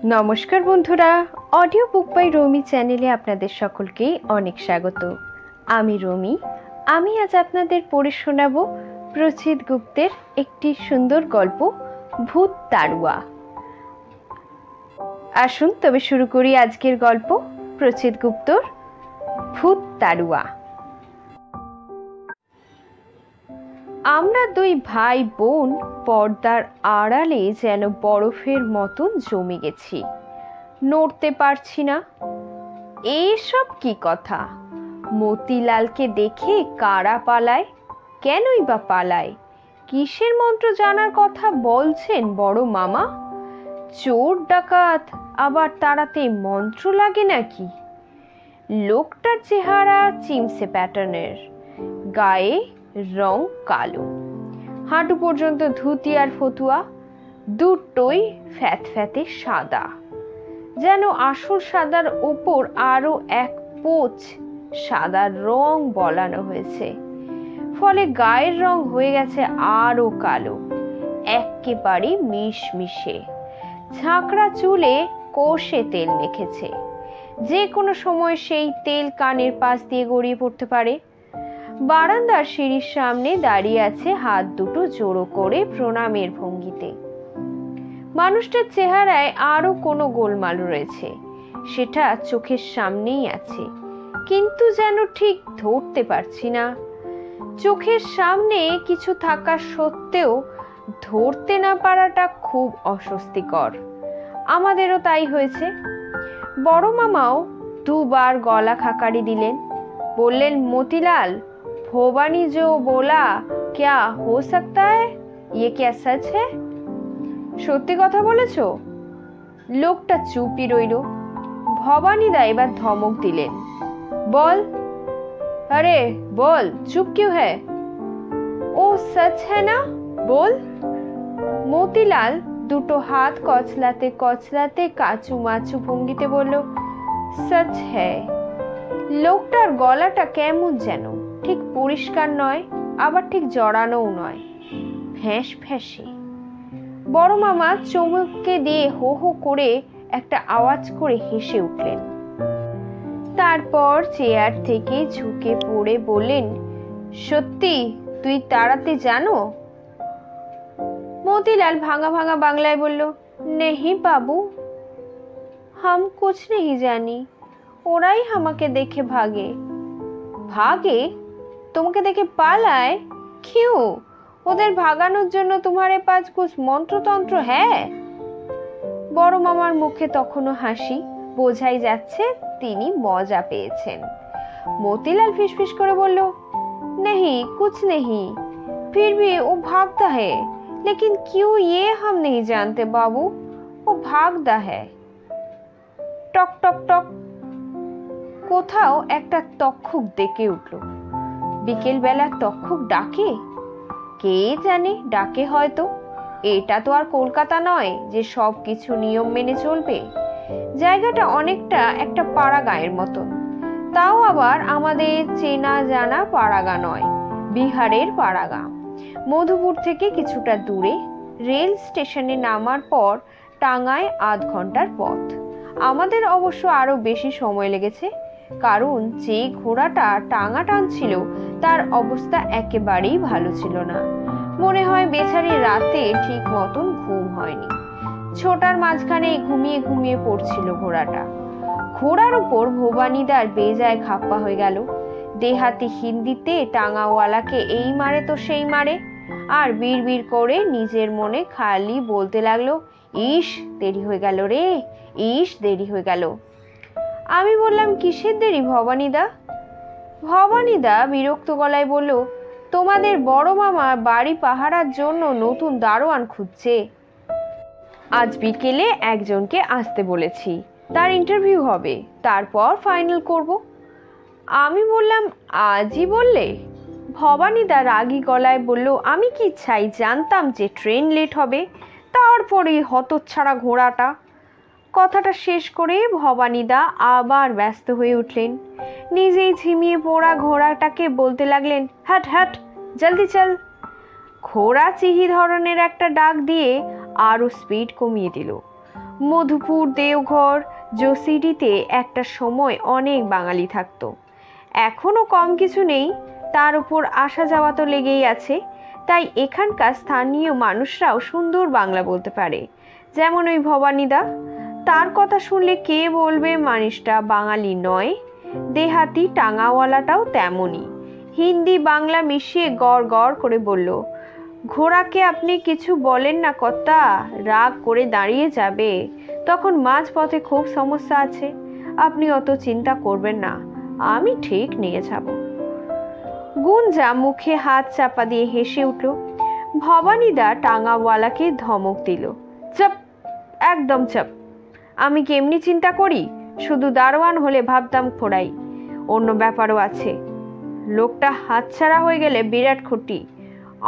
নমস্কার বন্ধুরা, audio book by রমি চ্যানেলে আপনাদের সকলকে অনেক স্বাগত। আমি রমি। আমি আজ আপনাদের পড়ে শোনাব প্রচিত গুপ্তের একটি সুন্দর গল্প, ভূত তাড়ুয়া। আসুন তবে শুরু করি আজকের গল্প, প্রচিত গুপ্তর ভূত তাড়ুয়া। আমরা দুই ভাই বোন পর্দার আড়ালে যেন বরফের মতন জমে গেছি, নড়তে পারছি না। এসব কি কথা? মতিলালকে দেখে কারা পালায়? কেনই বা পালায়? কিসের মন্ত্র জানার কথা বলছেন বড় মামা? চোর ডাকাত আবার তাড়াতে মন্ত্র লাগে নাকি? লোকটার চেহারা চিমসে প্যাটার্নের, গায়ে রং কালো, হাঁটু পর্যন্ত ধুতি আর ফতুয়া, দুটোই ফ্যাতফ্যাতে সাদা, যেন আসল সাদার ওপর আরো এক পোঁচ সাদার রং বলানো হয়েছে, ফলে গায়ের রং হয়ে গেছে আরো কালো, একেবারে মিশমিশে। ঝাঁকড়া চুলে কষে তেল মেখেছে, যে কোনো সময় সেই তেল কানের পাশ দিয়ে গড়িয়ে পড়তে পারে। বারান্দার সিঁড়ির সামনে দাঁড়িয়ে আছে হাত দুটো জোড়ো করে প্রণামের ভঙ্গিতে। মানুষটার চেহারায় আরো কোনো গোলমাল রয়েছে, সেটা চোখের সামনেই আছে, কিন্তু যেন ঠিক ধরতে পারছি না। চোখের সামনে কিছু থাকা সত্ত্বেও ধরতে না পারাটা খুব অস্বস্তিকর। আমাদেরও তাই হয়েছে। বড় মামাও দুবার গলা খাকারি দিলেন, বললেন, মতিলাল, ভবানী जो बोला क्या हो सकता है, ये क्या सच है? সত্যি কথা বলেছ? লোকটা চুপই রইল। ভবানীদা এবার ধমক দিলেন, বল। আরে বল, চুপ क्यों है? ও সচ है না, বল। মতিলাল দুটো হাত কচলাতে কচলাতে কাচু মাচু ভঙ্গিতে বলল, সচ है। লোকটার গলাটা কেমন যেন, ঠিক পরিষ্কার নয়, আবার ঠিক জড়ানোও নয়, ফ্যাঁস ফ্যাঁসে। বড় মামা চমকে দিয়ে হো হো করে একটা আওয়াজ করে হেসে উঠলেন। তারপর চেয়ার থেকে ঝুঁকে পড়ে বললেন, সত্যি তুই তাড়াতে জানো? মতিলাল ভাঙা ভাঙা বাংলায় বলল, নেহি বাবু, হাম কুছ নেহি জানি, ওরাই আমাকে দেখে ভাগে। ভাগে? তোমাকে দেখে পালায়? क्यों? ওদের ভাগানোর জন্য তোমারে পাঁচ কুছ মন্ত্রতন্ত্র? হ্যাঁ। বড় মামার মুখে তখনও হাসি, বোঝাই যাচ্ছে তিনি মজা পেয়েছেন। মতিলাল ফিসফিস করে বলল, नहीं कुछ नहीं, फिर भी वो भागता है, लेकिन क्यों ये हम नहीं जानते बाबू, वो भागता है। टक टक टक। কোথাও একটা তক্ষক ডেকে উঠল। বিকেল বেলা তক্ষক ডাকে? কে জানে, ডাকে হয়তো। এটা তো আর কলকাতা নয় যে সব কিছু নিয়ম মেনে চলবে। জায়গাটা অনেকটা একটা পাড়াগাঁয়ের মতন, তাও আবার আমাদের চেনা জানা পাড়াগাঁ নয়, বিহারের পাড়াগাঁ। মধুপুর থেকে কিছুটা দূরে, রেল স্টেশনে নামার পর টাঙ্গায় আধ ঘন্টার পথ। আমাদের অবশ্য আরো বেশি সময় লেগেছে, কারণ যে ঘোড়াটা টাঙ্গা টানছিল তার অবস্থা একেবারেই ভালো ছিল না। মনে হয় বেচারি রাতে ঠিক মতন ঘুম হয়নি। ছোটার মাঝখানে ঘুমিয়ে ঘুমিয়ে পড়ছিল ঘোড়াটা। ঘোড়ার উপর ভবানীদার বেজায় খাপ্পা হয়ে গেল। দেহাতি হিন্দিতে টাঙ্গাওয়ালাকে এই মারে তো সেই মারে, আর বিড়বিড় করে নিজের মনে খালি বলতে লাগলো, ইস দেরি হয়ে গেল রে, ইস দেরি হয়ে গেল। আমি বললাম, কিসের দেরি ভবানীদা? ভবানীদা বিরক্ত গলায় বলল, তোমাদের বড় মামা বাড়ি পাহারার জন্য নতুন দারোয়ান খুঁজছে। আজ বিকেলে একজনকে আসতে বলেছি, তার ইন্টারভিউ হবে, তারপর ফাইনাল করব। আমি বললাম, আজই বললে? ভবানীদা রাগী গলায় বলল, আমি কি চাই, জানতাম যে ট্রেন লেট হবে, তারপরে হতচ্ছাড়া ঘোড়াটা। কথাটা শেষ করে ভবানীদা আবার ব্যস্ত হয়ে উঠলেন। নিজেই ঝিমিয়ে পড়া ঘোড়াটাকে বলতে লাগলেন, হাট হাট, জলদি চল। ঘোড়া চিহি ধরনের একটা ডাক দিয়ে আরো স্পিড কমিয়ে দিল। মধুপুর, দেওঘর, জসিডিতে একটা সময় অনেক বাঙালি থাকতো। এখনো কম কিছু নেই, তার উপর আসা যাওয়া তো লেগেই আছে। তাই এখানকার স্থানীয় মানুষরাও সুন্দর বাংলা বলতে পারে। যেমন ওই ভবানীদা, তার কথা শুনলে কে বলবে মানুষটা বাঙালি নয়। দেহাতি টাঙাওয়ালাটাও তেমনই, হিন্দি বাংলা মিশিয়ে গড় গড় করে বলল, ঘোড়াকে আপনি কিছু বলেন না কর্তা, রাগ করে দাঁড়িয়ে যাবে, তখন মাঝপথে খুব সমস্যা আছে। আপনি অত চিন্তা করবেন না, আমি ঠিক নিয়ে যাব। গুঞ্জা মুখে হাত চাপা দিয়ে হেসে উঠল। ভবানীদা টাঙাওয়ালাকে ধমক দিল, চুপ, একদম চুপ। আমি কেমনি চিন্তা করি, শুধু দারোয়ান হলে ভাবতাম খোড়াই, অন্য ব্যাপারও আছে। লোকটা হাতছাড়া হয়ে গেলে বিরাট ক্ষতি,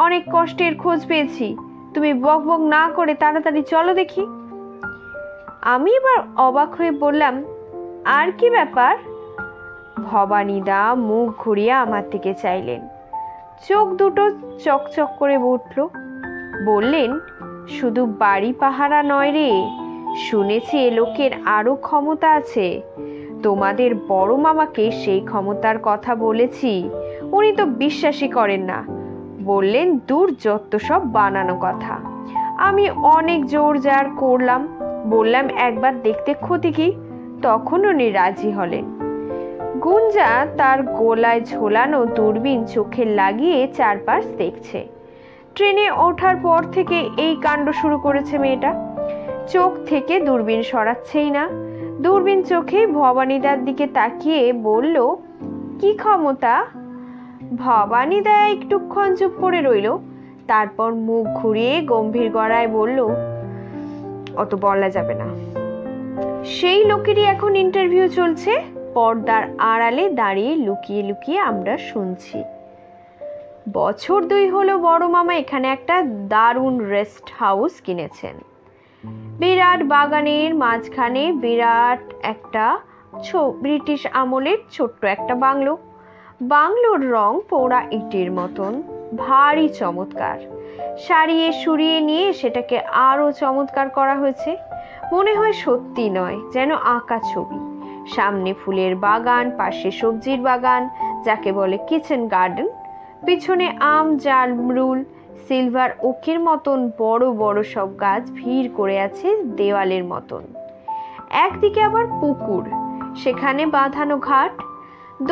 অনেক কষ্টের খোঁজ পেয়েছি। তুমি বক বক না করে তাড়াতাড়ি চলো দেখি। আমি এবার অবাক হয়ে বললাম, আর কি ব্যাপার? ভবানীদা মুখ ঘুরিয়ে আমার দিকে চাইলেন, চোখ দুটো চকচক করে উঠল। বললেন, শুধু বাড়ি পাহারা নয় রে, শুনেছি এ লোকের আরো ক্ষমতা আছে। তোমাদের বড় মামাকে সেই ক্ষমতার কথা বলেছি, উনি তো বিশ্বাসই করেন না। বললেন দূর যত সব বানানো কথা। আমি অনেক জোর জার করলাম, বললাম একবার দেখতে ক্ষতি কি, তখন উনি রাজি হলেন। গুঞ্জা তার গলায় ঝোলানো দূরবীন চোখে লাগিয়ে চারপাশ দেখছে। ট্রেনে ওঠার পর থেকে এই কাণ্ড শুরু করেছে মেয়েটা, চোখ থেকে দূরবীন সরাচ্ছেই না। দূরবীন চোখে ভবানীদার দিকে তাকিয়ে বলল, কি ক্ষমতা? ভবানীদা একটুক্ষণ চুপ করে রইল, তারপর মুখ ঘুরিয়ে গম্ভীর গলায় বলল, অত বলা যাবে না। সেই লোকেরই এখন ইন্টারভিউ চলছে, পর্দার আড়ালে দাঁড়িয়ে লুকিয়ে লুকিয়ে আমরা শুনছি। বছর 2 হলো বড় মামা এখানে একটা দারুণ রেস্ট হাউস কিনেছেন। বিরাট বাগানের মাঝখানে বিরাট একটা ব্রিটিশ আমলের ছোট্ট একটা বাংলো। বাংলোর রং পোড়া ইটের মতন, ভারী চমৎকার। সারিয়ে সুরিয়ে নিয়ে সেটাকে আরো চমৎকার করা হয়েছে, মনে হয় সত্যি নয়, যেন আঁকা ছবি। সামনে ফুলের বাগান, পাশে সবজির বাগান, যাকে বলে কিচেন গার্ডেন। পিছনে আম, জামরুল, সিলভার ওকের মতন বড় বড় সব গাছ ভিড় করে আছে দেওয়ালের মতন। একদিকে আবার পুকুর, সেখানে বাঁধানো ঘাট।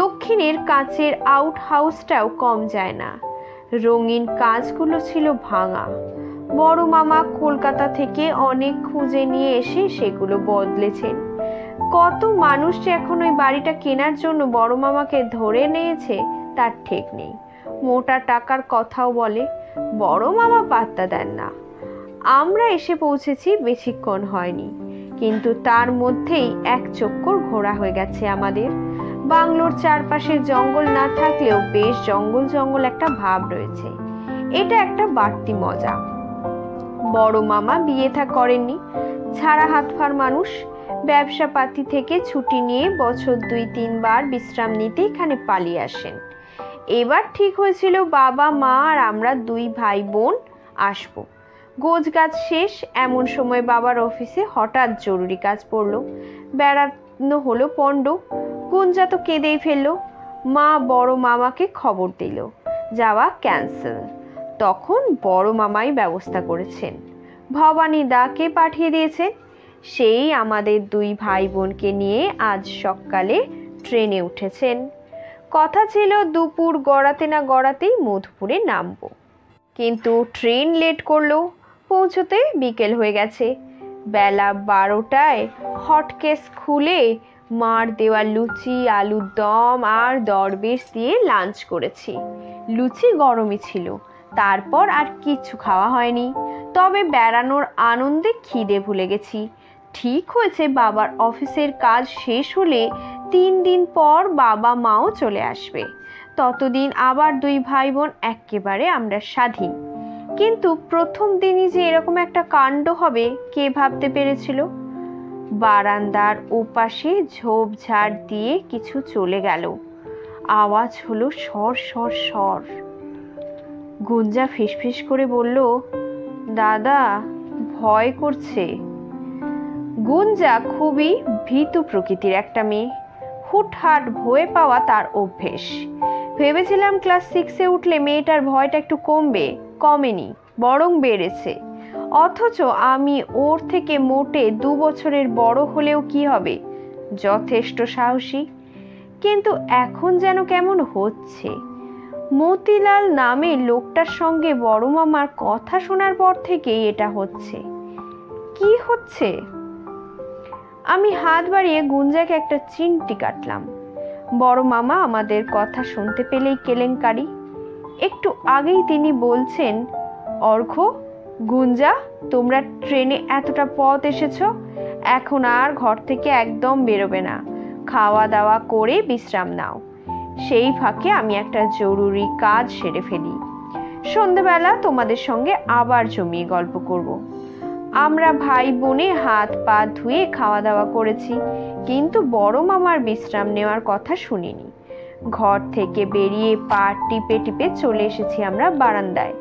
দক্ষিণের কাঁচের আউট হাউসটাও কম যায় না, রঙিন কাঁচগুলো ছিল ভাঙা। বড় মামা কলকাতা থেকে অনেক খুঁজে নিয়ে এসে সেগুলো বদলেছেন। কত মানুষ যে এখন ওই বাড়িটা কেনার জন্য বড় মামাকে ধরে নিয়েছে তার ঠিক নেই। মোটা টাকার কথাও বলে, বড় মামা পাত্তা দেন না। আমরা এসে পৌঁছেছি বেশিক্ষণ হয়নি, কিন্তু তার মধ্যেই এক চক্কর ঘোরা হয়ে গেছে আমাদের। বাংলোর চারপাশে জঙ্গল না থাকলেও বেশ জঙ্গল জঙ্গল একটা ভাব রয়েছে, এটা একটা বাড়তি মজা। বড় মামা বিয়ে থা করেননি, ছাড়া হাতফার মানুষ। ব্যবসা পাতি থেকে ছুটি নিয়ে বছর 2-3 বার বিশ্রাম নিতে এখানে পালিয়ে আসেন। এবার ঠিক হয়েছিল বাবা মা আর আমরা 2 ভাই বোন আসবো। গোছগাছ শেষ এমন সময় বাবার অফিসে হঠাৎ জরুরি কাজ পড়লো, বেড়ানো হলো পণ্ড। গুঞ্জা তো কেঁদেই ফেললো। মা বড় মামাকে খবর দিল, যাওয়া ক্যান্সেল। তখন বড় মামাই ব্যবস্থা করেছেন, ভবানীদাকে পাঠিয়ে দিয়েছেন। সেই আমাদের 2 ভাই বোনকে নিয়ে আজ সকালে ট্রেনে উঠেছেন। কথা ছিল দুপুর গড়াতে না গড়াতেই মধুপুরে নামবো, কিন্তু ট্রেন লেট করলো, পৌঁছতে বিকেল হয়ে গেছে। বেলা 12টায় হটকেস খুলে মার দেওয়া লুচি, আলুর দম আর দরবেশ দিয়ে লাঞ্চ করেছি। লুচি গরমই ছিল, তারপর আর কিছু খাওয়া হয়নি। তবে বেড়ানোর আনন্দে খিদে ভুলে গেছি। ঠিক হয়েছে বাবার অফিসের কাজ শেষ হলে 3 দিন পর বাবা মাও চলে আসবে। ততদিন আবার 2 ভাই বোন একেবারে আমরা স্বাধীন। কিন্তু প্রথম দিনই যে এরকম একটা কাণ্ড হবে কে ভাবতে পেরেছিল? বারান্দার ওপাশে ঝোপঝাড় দিয়ে কিছু চলে গেল, আওয়াজ হলো সর সর সর। গুঞ্জা ফিসফিস করে বলল, দাদা ভয় করছে। গুঞ্জা খুবই ভীতু প্রকৃতির একটা মেয়ে। হুটহাট ভয় পাওয়া তার অভ্যেস। ভেবেছিলাম ক্লাস 6-এ উঠলে মেয়েটার ভয়টা একটু কমবে, কমেনি, বরং বেড়েছে। অথচ আমি ওর থেকে মোটে 2 বছরের বড় হলেও কি হবে, যথেষ্ট সাহসী। কিন্তু এখন যেন কেমন হচ্ছে। মতিলাল নামে লোকটার সঙ্গে বড় মামার কথা শোনার পর থেকেই এটা হচ্ছে। কি হচ্ছে? আমি হাত বাড়িয়ে গুঞ্জাকে একটা চিমটি কাটলাম। বড় মামা আমাদের কথা শুনতে পেলেই কেলেঙ্কারি। একটু আগেই তিনি বলছেন, অর্ঘ, গুঞ্জা, তোমরা ট্রেনে এতটা পথ এসেছো, এখন আর ঘর থেকে একদম বেরোবে না, খাওয়া দাওয়া করে বিশ্রাম নাও। সেই ফাঁকে আমি একটা জরুরি কাজ সেরে ফেলি। সন্ধেবেলা তোমাদের সঙ্গে আবার জমিয়ে গল্প করব। আমরা ভাই বোনে হাত পা ধুয়ে খাওয়া দাওয়া করেছি, কিন্তু বড় মামার বিশ্রাম নেওয়ার কথা শুনিনি। ঘর থেকে বেরিয়ে পা টিপে টিপে চলে এসেছি আমরা বারান্দায়।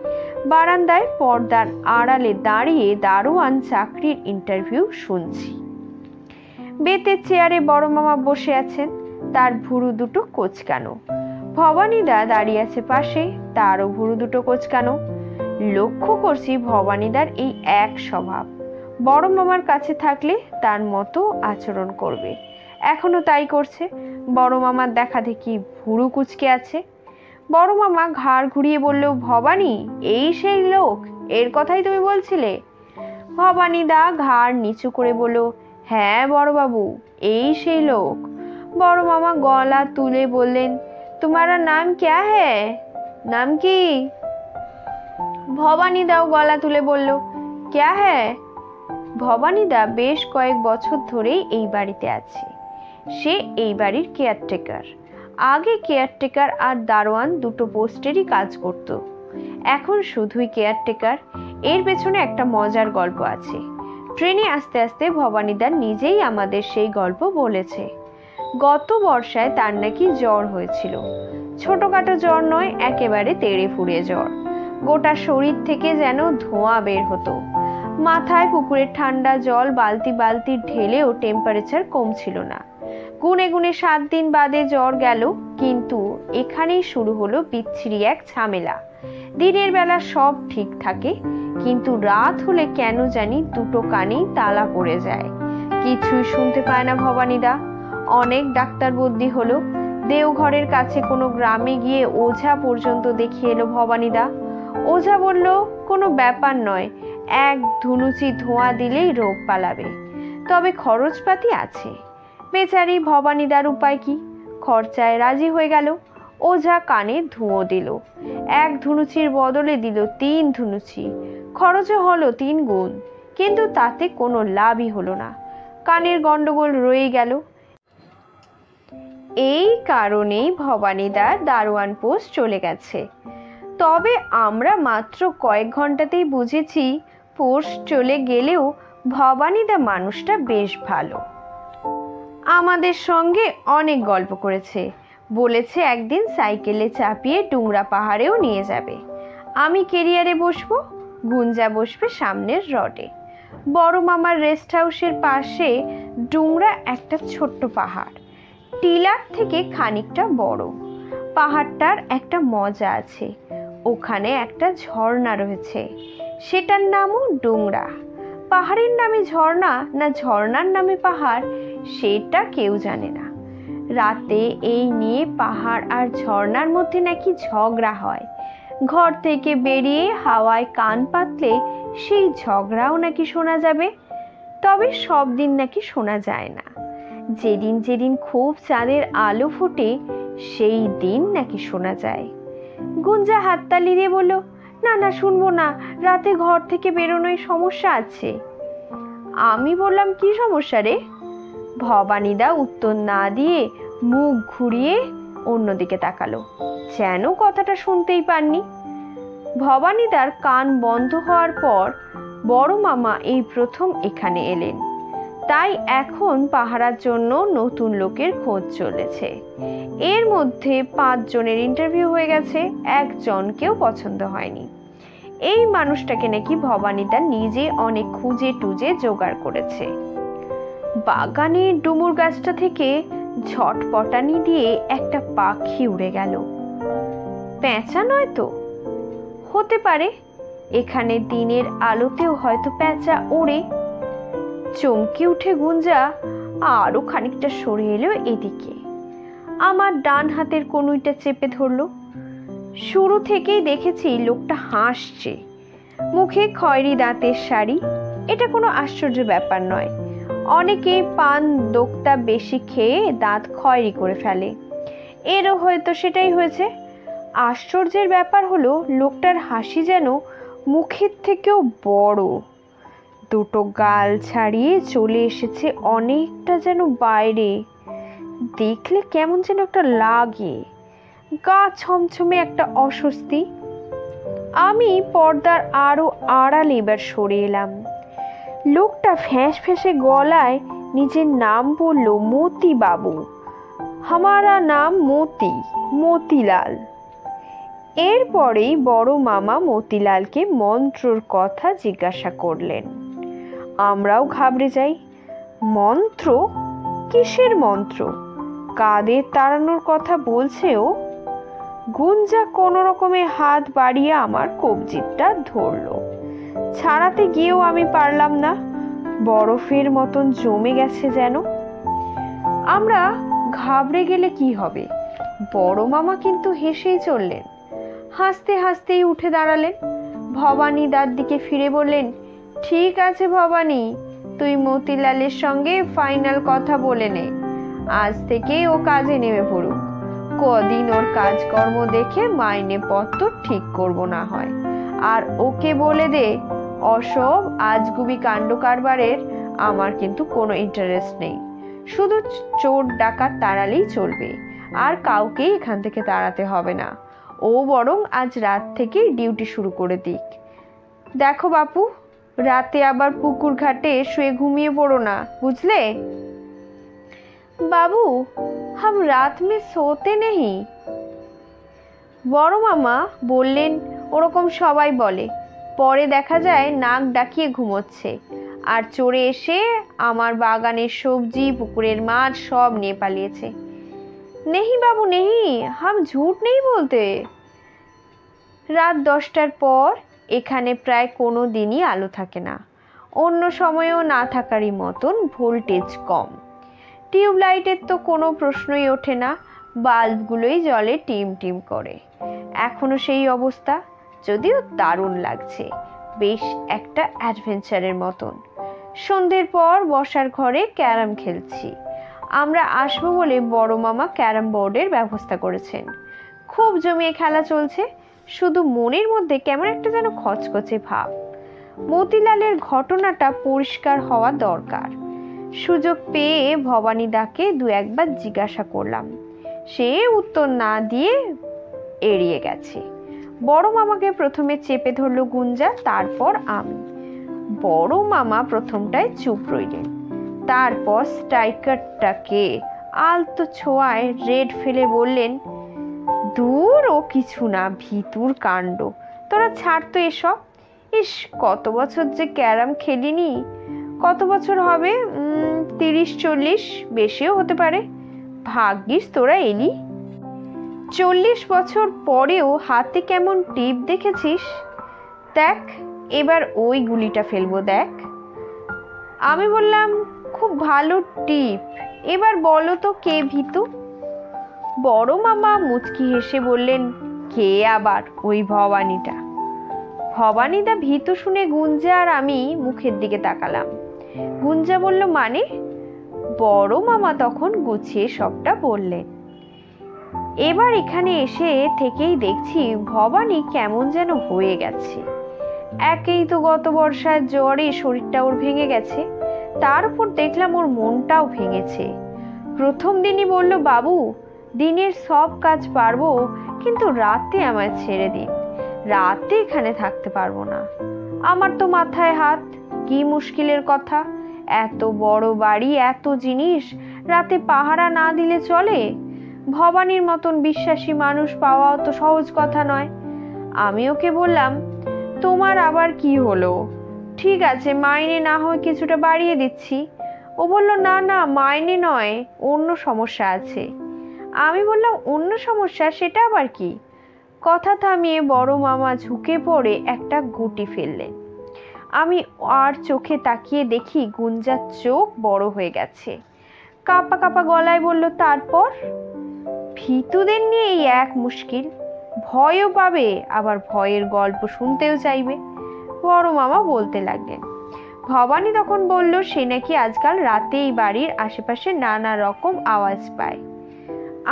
বারান্দায় পর্দার আড়ালে দাঁড়িয়ে দারোয়ান চাকরির ইন্টারভিউ শুনছি। বেতের চেয়ারে বড় মামা বসে আছেন, তার ভুরু দুটো কোঁচকানো। ভবানীদা দাঁড়িয়ে আছে পাশে, তারও ভুরু দুটো কোঁচকানো। লক্ষ্য করছি ভবানীদার এই এক স্বভাব, বড় মামার কাছে থাকলে তার মতো আচরণ করবে। এখনো তাই করছে। বড় মামার দেখা দেখি ভুরু কুঁচকে আছে। বড় মামা ঘাড় ঘুরিয়ে বলল, ভবানী, এই সেই লোক, এর কথাই তুমি বলছিলে? ভবানীদা ঘাড় নিচু করে বলল, হ্যাঁ বড়বাবু, এই সেই লোক। বড় মামা গলা তুলে বললেন, তোমারা নাম ক্যা হ্যায়? নাম কি? ভবানীদাও গলা তুলে বলল, ক্যা হ্যায়? ভবানীদা বেশ কয়েক বছর ধরেই এই বাড়িতে আছে। সে এই বাড়ির কেয়ারটেকার। আগে কেয়ারটেকার আর দারোয়ান দুটো পোস্টেরই কাজ করত, এখন শুধুই কেয়ারটেকার। এর পেছনে একটা মজার গল্প আছে। ট্রেনে আস্তে আস্তে ভবানীদা নিজেই আমাদের সেই গল্প বলেছে। গত বর্ষায় তার নাকি জ্বর হয়েছিল। ছোটখাটো জ্বর নয়, একেবারে তেড়ে ফুঁড়ে জ্বর। গোটা শরীর থেকে যেন ধোঁয়া বের হতো। মাথায় পুকুরের ঠান্ডা জল বালতি বালতি ঢেলেও টেম্পারেচার কমছিল না। গুনে গুনে 7 দিন বাদে জ্বর গেল, কিন্তু এখানেই শুরু হলো বিচ্ছিরি এক ঝামেলা। দিনের বেলা সব ঠিক থাকে, কিন্তু রাত হলে কেন জানি দুটো কানেই তালা পড়ে যায়। কিছুই শুনতে পায় না ভবানীদা। অনেক ডাক্তার বদ্যি হলো। দেওঘরের কাছে কোনো গ্রামে গিয়ে ওঝা পর্যন্ত দেখিয়ে এলো ভবানীদা। ওঝা বলল, কোনো ব্যাপার নয়, এক ধুনুচি ধোঁয়া দিলেই রোগ পালাবে, তবে খরচপাতি আছে। বেচারি ভবানীদার উপায় কি? খরচায় রাজি হয়ে গেল। ওঝা কানে ধুঁয়ো দিল। এক ধুনুচির বদলে দিল 3 ধুনুচি। খরচও হলো 3 গুণ, কিন্তু তাতে কোনো লাভই হলো না। কানের গন্ডগোল রয়ে গেল। এই কারণেই ভবানীদার দারোয়ান পোস্ট চলে গেছে। তবে আমরা মাত্র কয়েক ঘন্টাতেই বুঝেছি, পোস্ট চলে গেলেও ভবানীদা মানুষটা বেশ ভালো। আমাদের সঙ্গে অনেক গল্প করেছে, বলেছে একদিন সাইকেলে চাপিয়ে ডুংরা পাহাড়েও নিয়ে যাবে। আমি কেরিয়ারে বসবো, গুঞ্জা বসবে সামনের রডে। বড় মামার রেস্ট হাউসের পাশে ডুংরা একটা ছোট্ট পাহাড়, টিলার থেকে খানিকটা বড়। পাহাড়টার একটা মজা আছে, ওখানে একটা ঝর্ণা রয়েছে, সেটার নামও ডুংরা। পাহাড়ের নামে ঝর্ণা না ঝর্ণার নামে পাহাড়, সেটা কেউ জানে না। রাতে এই নিয়ে পাহাড় আর ঝর্ণার মধ্যে নাকি ঝগড়া হয়। ঘর থেকে বেরিয়ে হাওয়ায় কান পাতলে সেই ঝগড়াও নাকি শোনা যাবে। তবে সব দিন নাকি শোনা যায় না। যেদিন যেদিন খুব চাঁদের আলো ফোটে, সেই দিন নাকি শোনা যায়। গুঞ্জা হাততালি দিয়ে বলল, না না, শুনবো না, রাতে ঘর থেকে বেরোনোয় সমস্যা আছে। আমি বললাম, কি সমস্যা রে? ভবানীদা উত্তর না দিয়ে মুখ ঘুরিয়ে অন্যদিকে তাকালো, যেন কথাটা শুনতেই পাননি। ভবানীদার কান বন্ধ হওয়ার পর বড় মামা এই প্রথম এখানে এলেন, তাই এখন পাহারার জন্য নতুন লোকের খোঁজ চলেছে। এর মধ্যে 5 জনের ইন্টারভিউ হয়ে গেছে, একজনকেও পছন্দ হয়নি। এই মানুষটাকে নাকি ভবানীদা নিজে অনেক খুঁজে টুজে জোগাড় করেছে। বাগানের ডুমুর গাছটা থেকে ঝটপটানি দিয়ে একটা পাখি উড়ে গেল। পেঁচা নয় তো? হতে পারে, এখানে দিনের আলোতেও হয়তো পেঁচা ওড়ে। চমকে উঠে গুঞ্জা আরো খানিকটা সরে এলো এদিকে। আমার ডান হাতের কনুইটা চেপে ধরলো। শুরু থেকেই দেখেছি লোকটা হাসছে, মুখে খয়েরি দাঁতের শাড়ি। এটা কোনো আশ্চর্য ব্যাপার নয়, অনেকেই পান দোক্তা বেশি খেয়ে দাঁত খয়েরি করে ফেলে, এরও হয়তো সেটাই হয়েছে। আশ্চর্যের ব্যাপার হলো লোকটার হাসি যেন মুখের থেকেও বড়, দুটো গাল ছাড়িয়ে চলে এসেছে অনেকটা যেন বাইরে। দেখলে কেমন যেন একটা লাগে, গা ছমছমে একটা অস্বস্তি। আমি পর্দার আরো আড়ালে এবার সরে এলাম। লোকটা ফ্যাঁস ফ্যাঁসে গলায় নিজের নাম বলল, মতি বাবু। হামারা নাম মতি, মতিলাল। এরপরেই বড় মামা মতিলালকে মন্ত্রর কথা জিজ্ঞাসা করলেন। আমরাও ঘাবড়ে যাই। মন্ত্র? কিসের মন্ত্র? কাদের তাড়ানোর কথা বলছে ও? গুঞ্জা কোনো রকমে হাত বাড়িয়ে আমার কবজিটা ধরলো। ছাড়াতে গিয়েও আমি পারলাম না, বরফের মতন জমে গেছে যেন। আমরা ঘাবড়ে গেলে কি হবে? বড় মামা কিন্তু হেসেই চললেন। হাসতে হাসতেই উঠে দাঁড়ালেন। ভবানী দার দিকে ফিরে বললেন, ঠিক আছে ভবানী, তুই মতিলালের সঙ্গে ফাইনাল কথা বলে নে। আজ থেকে ও কাজে নেমে পড়ুক। কদিন ওর কাজকর্ম দেখে মাইনে পত্র ঠিক করব না হয়। আর ওকে বলে দে, অসব আজগুবি কাণ্ড কারবারের আমার কিন্তু কোনো ইন্টারেস্ট নেই। শুধু চোর ডাকাত তাড়ালেই চলবে, আর কাউকেই এখান থেকে তাড়াতে হবে না। ও বরং আজ রাত থেকে ডিউটি শুরু করে দিক। দেখো বাপু, রাতে আবার পুকুর ঘাটে শুয়ে ঘুমিয়ে পড়ো না, বুঝলে? বাবু, হাম রাত মে সোতে নেই। বড় মামা বললেন, ওরকম সবাই বলে, পরে দেখা যায় নাক ডাকিয়ে ঘুমোচ্ছে, আর চোরে এসে আমার বাগানের সবজি, পুকুরের মাছ সব নিয়ে পালিয়েছে। নেহি বাবু নেহি, হাম ঝুট নেই বলতে। রাত 10টার পর এখানে প্রায় কোনো দিনই আলো থাকে না। অন্য সময়েও না থাকারই মতন ভোল্টেজ কম। টিউবলাইটের তো কোনো প্রশ্নই ওঠে না, বাল্বগুলোই জ্বলে টিম টিম করে। এখনো সেই অবস্থা, যদিও দারুণ লাগছে, বেশ একটা অ্যাডভেঞ্চারের মতন। সন্ধ্যের পর বসার ঘরে ক্যারাম খেলছি। আমরা আসবো বলে বড় মামা ক্যারাম বোর্ডের ব্যবস্থা করেছেন। খুব জমিয়ে খেলা চলছে, শুধু মনের মধ্যে কেমন একটা যেন খচখচে ভাব। মতিলালের ঘটনাটা পরিষ্কার হওয়া দরকার। সুযোগ পেয়ে ভবানী দাকে দু একবার জিজ্ঞাসা করলাম, সে উত্তর না দিয়ে এড়িয়ে গেছে। বড় মামাকে প্রথমে চেপে ধরলো গুঞ্জা, তারপর আমি। বড় মামা প্রথমটায় চুপ রইলেন, তারপর স্ট্রাইকারটাকে আলতো ছোঁয়ায় রেড ফেলে বললেন, দূর, ও কিছু না, ভিতুর কাণ্ড, তোরা ছাড় তো এসব। ইস, কত বছর যে ক্যারাম খেলিনি। কত বছর হবে? 30-40, বেশিও হতে পারে। ভাগ্যিস তোরা এলি। 40 বছর পরেও হাতে কেমন টিপ দেখেছিস? দেখ, এবার ওই গুলিটা ফেলবো, দেখ। আমি বললাম, খুব ভালো টিপ, এবার বলো তো কে ভীতু? বড় মামা মুচকি হেসে বললেন, কে আবার? ওই ভবানীটা। ভবানীদা ভীতু শুনে গুঞ্জা আর আমি মুখের দিকে তাকালাম। গুঞ্জা বলল, মানে? বড় মামা তখন গুছিয়ে সবটা বললেন। এবার এখানে এসে থেকেই দেখছি ভবানী কেমন যেন হয়ে গেছে। একেই তো গত বর্ষায় জ্বরে শরীরটা ওর ভেঙে গেছে, তার উপর দেখলাম ওর মনটাও ভেঙেছে। প্রথম দিনই বলল, বাবু, দিনের সব কাজ পারবো, কিন্তু রাতে আমায় ছেড়ে দিন, রাতে এখানে থাকতে পারবো না। আমার তো মাথায় হাত, কি মুশকিলের কথা। এত বড় বাড়ি, এত জিনিস, রাতে পাহারা না দিলে চলে? ভবানীর মতন বিশ্বাসী মানুষ পাওয়াও তো সহজ কথা নয়। আমি ওকে বললাম, তোমার আবার কি হলো? ঠিক আছে, মাইনে না হয় কিছুটা বাড়িয়ে দিচ্ছি, ও বলল, না না, মাইনে নয়, অন্য সমস্যা আছে। আমি বললাম, অন্য সমস্যা, সেটা আবার কি? কথা থামিয়ে বড় মামা ঝুঁকে পড়ে একটা গুটি ফেললেন। আমি আর চোখে তাকিয়ে দেখি গুঞ্জার চোখ বড় হয়ে গেছে। কাঁপা কাঁপা গলায় বলল, তারপর? ভীতুদের নিয়ে এই এক মুশকিল, ভয়ও পাবে আবার ভয়ের গল্প শুনতেও চাইবে। বড় মামা বলতে লাগলেন। ভবানী তখন বলল, সে নাকি আজকাল রাতেই বাড়ির আশেপাশে নানা রকম আওয়াজ পায়।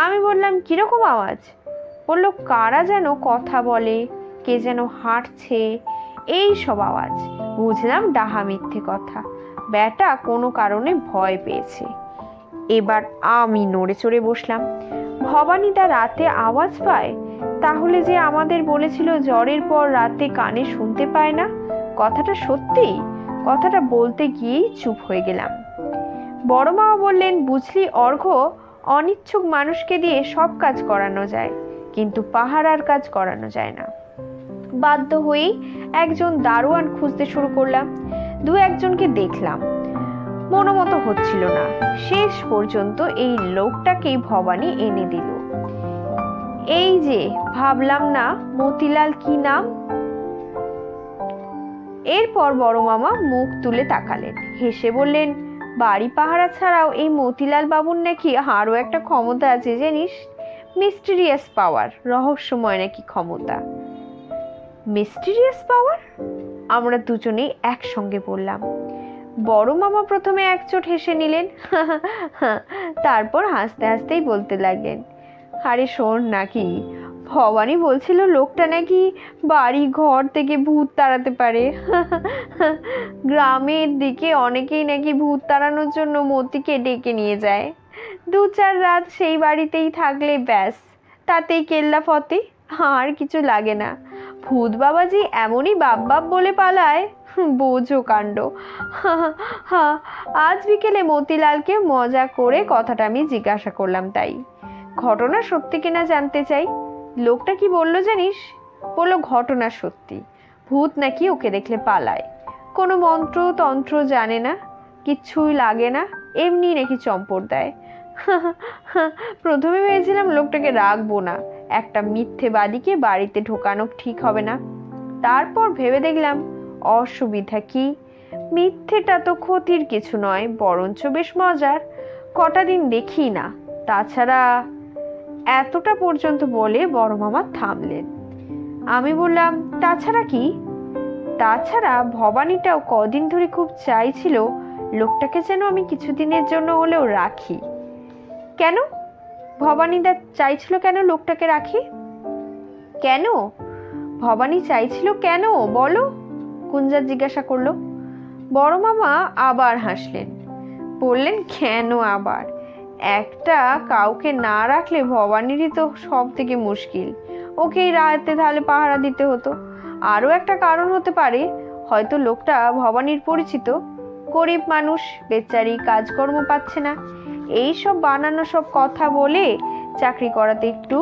আমি বললাম, কিরকম আওয়াজ? বলল, কারা যেন কথা বলে, কে যেন হাঁটছে, এই সব আওয়াজ। বুঝলাম ডাহা মিথ্যে কথা, ব্যাটা কোনো কারণে ভয় পেয়েছে। এবার আমি নড়ে চড়ে বসলাম। ভবানী দা রাতে আওয়াজ পায়? তাহলে যে আমাদের বলেছিল জ্বরের পর রাতে কানে শুনতে পায় না, কথাটা সত্যি? কথাটা বলতে গিয়েই চুপ হয়ে গেলাম। বড় মামা বললেন, বুঝলি অর্ঘ্য, অনিচ্ছুক মানুষকে দিয়ে সব কাজ করানো যায়, কিন্তু পাহারার কাজ করানো যায় না। বাধ্য হয়েই একজন দারোয়ান খুঁজতে শুরু করলাম। দু একজনকে দেখলাম, মনোমতো হচ্ছিল না। শেষ পর্যন্ত এই লোকটাকেই ভবানী এনে দিল। এই যে ভাবলাম না, মতিলাল কি নাম? এরপর বড় মামা মুখ তুলে তাকালেন, হেসে বললেন, বাড়ি পাহারা ছাড়াও এই মতিলাল বাবুর নাকি আরো একটা ক্ষমতা আছে জানিস? মিস্টিরিয়াস পাওয়ার, রহস্যময় নাকি ক্ষমতা। মিস্টিরিয়াস পাওয়ার? আমরা দুজনেই একসঙ্গে বললাম। বড় মামা প্রথমে একচোট হেসে নিলেন, তারপর হাসতে হাসতেই বলতে লাগলেন, আরে শোন নাকি, ভবানী বলছিল লোকটা নাকি বাড়ি ঘর থেকে ভূত তাড়াতে পারে। গ্রামের দিকে অনেকেই নাকি ভূত তাড়ানোর জন্য মতিকে ডেকে নিয়ে যায়। 2-4 রাত সেই বাড়িতেই থাকলে ব্যাস, তাতেই কেল্লা ফতে, আর কিছু লাগে না। ভূত বাবাজি এমনই বাপ বাপ বলে পালায়, বোঝো কাণ্ড। আজ বিকেলে মতিলালকে মজা করে কথাটা আমি জিজ্ঞাসা করলাম, তাই ঘটনা সত্যি কিনা জানতে চাই। লোকটা কি বললো জানিস? বললো ঘটনা সত্যি, ভূত নাকি ওকে দেখলে পালায়, কোনো মন্ত্র তন্ত্র জানে না, কিচ্ছুই লাগে না, এমনি নাকি চম্পট দেয়। প্রথমে ভেবেছিলাম লোকটাকে রাখবো না, একটা মিথ্যেবাদীকে বাড়িতে ঢোকানো ঠিক হবে না। তারপর ভেবে দেখলাম অসুবিধা কি, মিথ্যেটা তো ক্ষতির কিছু নয়, বরঞ্চ বেশ মজার। কটা দিন দেখি না, তাছাড়া এতটা পর্যন্ত বলে বড় মামা থামলেন। আমি বললাম, তাছাড়া কি? তাছাড়া ভবানীটাও কদিন ধরে খুব চাইছিল লোকটাকে যেন আমি কিছুদিনের জন্য হলেও রাখি। কেন? ভবানীদা চাইছিল কেন লোকটাকে রাখি? কেন ভবানী চাইছিল কেন বলো? কুঞ্জা জিজ্ঞাসা করলো। বড় মামা আবার হাসলেন, বললেন, কেন আবার? একটা কাউকে না রাখলে ভবানীরই তো সব থেকে মুশকিল, ওকেই রাতে তাহলে পাহারা দিতে হতো। আরও একটা কারণ হতে পারে, হয়তো লোকটা ভবানীর পরিচিত, গরিব মানুষ, বেচারি কাজকর্ম পাচ্ছে না, এই সব বানানো সব কথা বলে চাকরি করাতে একটু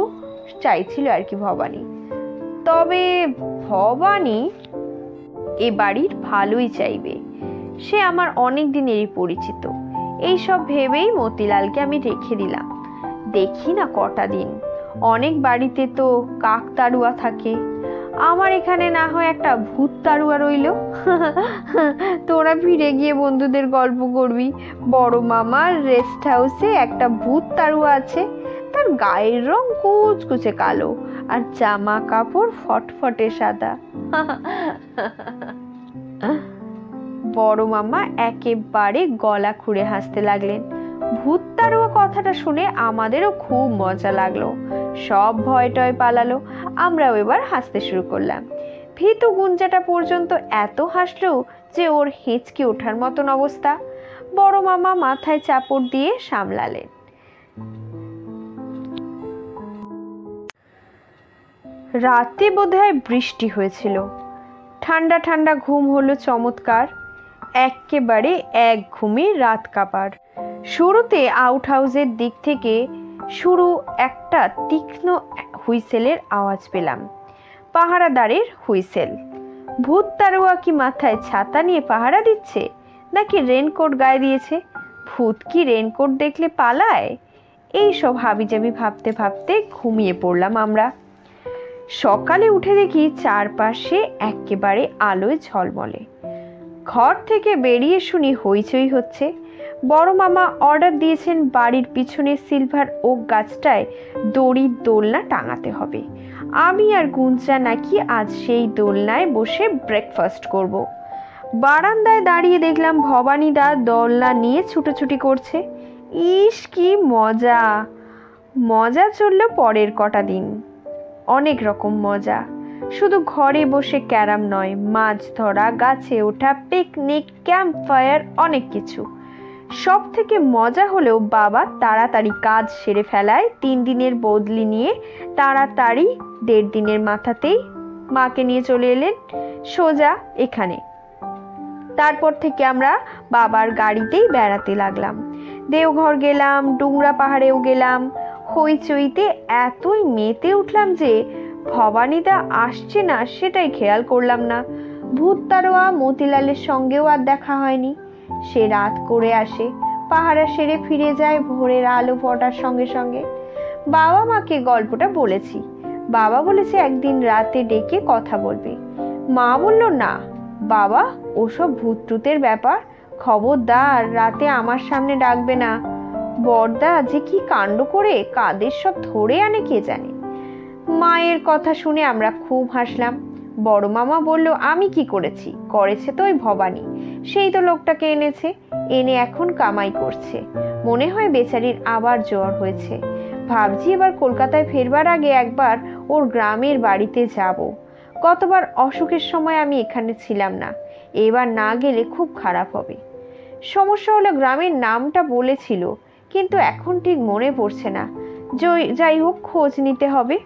চাইছিল আর কি ভবানী। তবে ভবানী এ বাড়ির ভালোই চাইবে, সে আমার অনেক দিনেরই পরিচিত, এইসব ভেবেই মতিলালকে আমি রেখে দিলাম। দেখি না কটা দিন, অনেক বাড়িতে তো কাক তাড়ুয়া থাকে, আমার এখানে না হয় একটা ভূত তাড়ুয়া রইল। তোরা ফিরে গিয়ে বন্ধুদের গল্প করবি, বড় মামার রেস্ট হাউসে একটা ভূত তাড়ুয়া আছে, তার গায়ের রং কুচকুচে কালো আর জামা কাপড় ফটফটে সাদা। বড় মামা একেবারে গলা খুঁড়ে হাসতে লাগলেন। ভূত তাড়ুয়া কথাটা শুনে আমাদেরও খুব মজা লাগলো, সব ভয় টয় পালালো, আমরাও এবার হাসতে শুরু করলাম। ভীতু গুঞ্জাটা পর্যন্ত এত হাসলো যে ওর হেঁচকে ওঠার মতন অবস্থা। বড় মামা মাথায় চাপড় দিয়ে সামলালেন। রাতে বোধহয় বৃষ্টি হয়েছিল, ঠান্ডা ঠান্ডা ঘুম হলো চমৎকার, একেবারে এক ঘুমে রাত কাপার। শুরুতে আউট হাউসের দিক থেকে শুরু একটা তীক্ষ্ণ হুইসেলের আওয়াজ পেলাম, পাহারাদারের হুইসেল। ভূত তাড়ুয়া কি মাথায় ছাতা নিয়ে পাহারা দিচ্ছে, নাকি রেনকোট গায়ে দিয়েছে ভূত কি রেনকোট দেখলে পালায়? এইসব হাবিজাবি ভাবতে ভাবতে ঘুমিয়ে পড়লাম আমরা। সকালে উঠে দেখি চারপাশে একেবারে আলোয় ঝলমলে। ঘর থেকে বেরিয়ে শুনি হইচই হচ্ছে। বড় মামা অর্ডার দিয়েছেন বাড়ির পিছনে সিলভার ওক গাছটায় দড়ির দোলনা টাঙাতে হবে। আমি আর গুঞ্জা নাকি আজ সেই দোলনায় বসে ব্রেকফাস্ট করব। বারান্দায় দাঁড়িয়ে দেখলাম ভবানীদা দোলনা নিয়ে ছুটোছুটি করছে। ইস কি মজা! মজা চলল পরের কটা দিন। অনেক রকম মজা, শুধু ঘরে বসে ক্যারাম নয়, মাছ ধরা, গাছে ওঠা, পিকনিক, ক্যাম্প ফায়ার, অনেক কিছু। সব থেকে মজা হলেও বাবা তাড়াতাড়ি কাজ সেরে ফেলায় 3 দিনের বদলি নিয়ে তাড়াতাড়ি 1.5 দিনের মাথাতেই মাকে নিয়ে চলে এলেন সোজা এখানে। তারপর থেকে আমরা বাবার গাড়িতেই বেড়াতে লাগলাম। দেওঘর গেলাম, ডুংরা পাহাড়েও গেলাম। হইচইতে এতই মেতে উঠলাম যে ভবানীদা আসছে না সেটাই খেয়াল করলাম না। ভূত তারোয়া মতিলালের সঙ্গেও আর দেখা হয়নি। সে রাত করে আসে, পাহারা সেরে ফিরে যায় ভোরের আলো ফোটার সঙ্গে সঙ্গে। বাবা মাকে গল্পটা বলেছি। বাবা বলেছে একদিন রাতে ডেকে কথা বলবে। মা বলল না বাবা, ওসব ভূত টুতের ব্যাপার, খবরদার রাতে আমার সামনে ডাকবে না। বড়দা যে কি কাণ্ড করে কাদের সব ধরে আনে কে জানে। মায়ের কথা শুনে আমরা খুব হাসলাম। বড় মামা বলল আমি কি করেছি, করেছে তো ওই ভবানী, সেই তো লোকটাকে এনেছে, এনে এখন কামাই করছে। মনে হয় বেচারির আবার জ্বর হয়েছে। ভাবছি এবার কলকাতায় ফেরবার আগে একবার ওর গ্রামের বাড়িতে যাব। গতবার অসুখের সময় আমি এখানে ছিলাম না, এবার না গেলে খুব খারাপ হবে। সমস্যা হলো গ্রামের নামটা বলেছিল, কিন্তু এখন ঠিক মনে পড়ছে না। যাই হোক, খোঁজ নিতে হবে।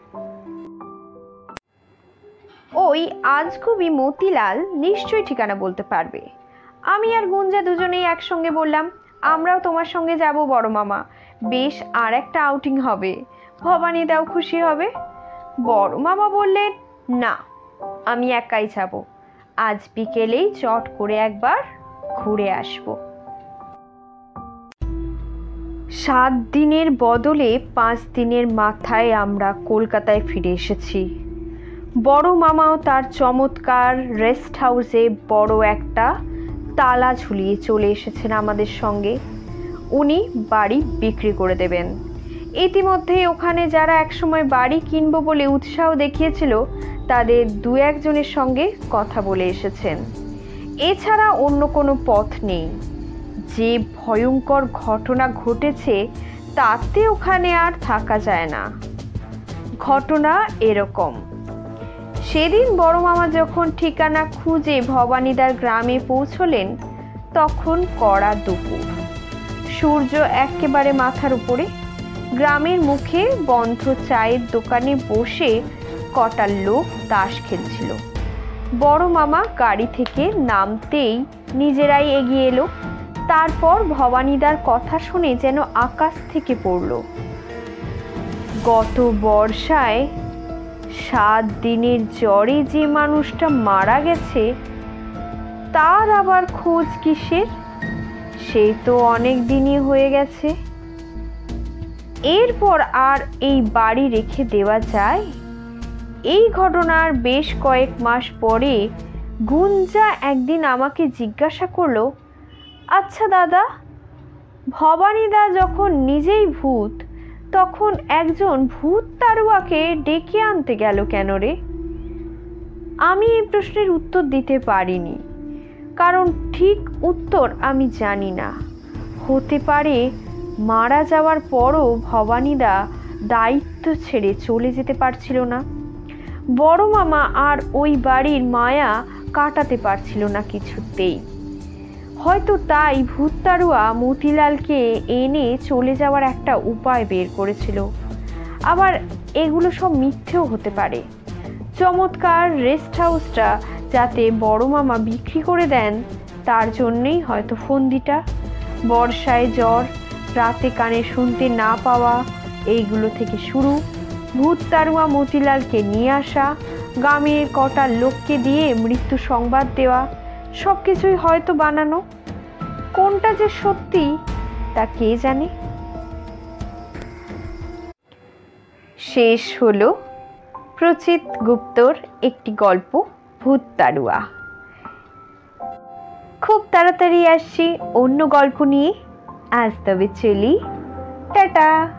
ওই আজগুবি মতিলাল নিশ্চয়ই ঠিকানা বলতে পারবে। আমি আর গুঞ্জা দুজনেই একসঙ্গে বললাম আমরাও তোমার সঙ্গে যাব বড় মামা, বেশ আর একটা আউটিং হবে, ভবানীদাও খুশি হবে। বড় মামা বললেন না, আমি একাই যাব, আজ বিকেলেই চট করে একবার ঘুরে আসব। 7 দিনের বদলে 5 দিনের মাথায় আমরা কলকাতায় ফিরে এসেছি। বড় মামাও তার চমৎকার রেস্ট হাউসে বড় একটা তালা ঝুলিয়ে চলে এসেছেন আমাদের সঙ্গে। উনি বাড়ি বিক্রি করে দেবেন। ইতিমধ্যে ওখানে যারা একসময় বাড়ি কিনবো বলে উৎসাহ দেখিয়েছিল তাদের 2-1 জনের সঙ্গে কথা বলে এসেছেন। এছাড়া অন্য কোনো পথ নেই। যে ভয়ঙ্কর ঘটনা ঘটেছে তাতে ওখানে আর থাকা যায় না। ঘটনা এরকম, সেদিন বড় মামা যখন ঠিকানা খুঁজে ভবানীদার গ্রামে পৌঁছলেন তখন কড়া দুপুর, সূর্য একেবারে মাথার উপরে। গ্রামের মুখে বন্ধ চায়ের দোকানে বসে কটা লোক তাস খেলছিল। বড় মামা গাড়ি থেকে নামতেই নিজেরাই এগিয়ে এলো। তারপর ভবানীদার কথা শুনে যেন আকাশ থেকে পড়ল। গত বর্ষায় 7 দিনের জ্বরে যে মানুষটা মারা গেছে তার আবার খোঁজ কিসের? সে তো অনেক দিনই হয়ে গেছে। এরপর আর এই বাড়ি রেখে দেওয়া যায়? এই ঘটনার বেশ কয়েক মাস পরে গুঞ্জা একদিন আমাকে জিজ্ঞাসা করলো, আচ্ছা দাদা, ভবানীদা যখন নিজেই ভূত তখন একজন ভূত তারুয়াকে ডেকে আনতে গেল কেন রে? আমি এই প্রশ্নের উত্তর দিতে পারিনি, কারণ ঠিক উত্তর আমি জানি না। হতে পারে মারা যাওয়ার পরও ভবানীদা দায়িত্ব ছেড়ে চলে যেতে পারছিল না। বড় মামা আর ওই বাড়ির মায়া কাটাতে পারছিল না কিছুতেই। হয়তো তাই ভূত তারুয়া মতিলালকে এনে চলে যাওয়ার একটা উপায় বের করেছিল। আবার এগুলো সব মিথ্যেও হতে পারে। চমৎকার রেস্ট হাউসটা যাতে বড় মামা বিক্রি করে দেন তার জন্যই হয়তো ফন্দিটা। বর্ষায় জ্বর, রাতে কানে শুনতে না পাওয়া, এইগুলো থেকে শুরু। ভূত তারুয়া মতিলালকে নিয়ে আসা, গ্রামের কটা লোককে দিয়ে মৃত্যু সংবাদ দেওয়া, সব কিছুই হয়তো বানানো। কোনটা যে সত্যি তা কে জানে। শেষ হলো প্রচিত গুপ্তর একটি গল্প ভূততাড়ুয়া। খুব তাড়াতাড়ি আসছি অন্য গল্প নিয়ে। আজ তবে চলি, টাটা।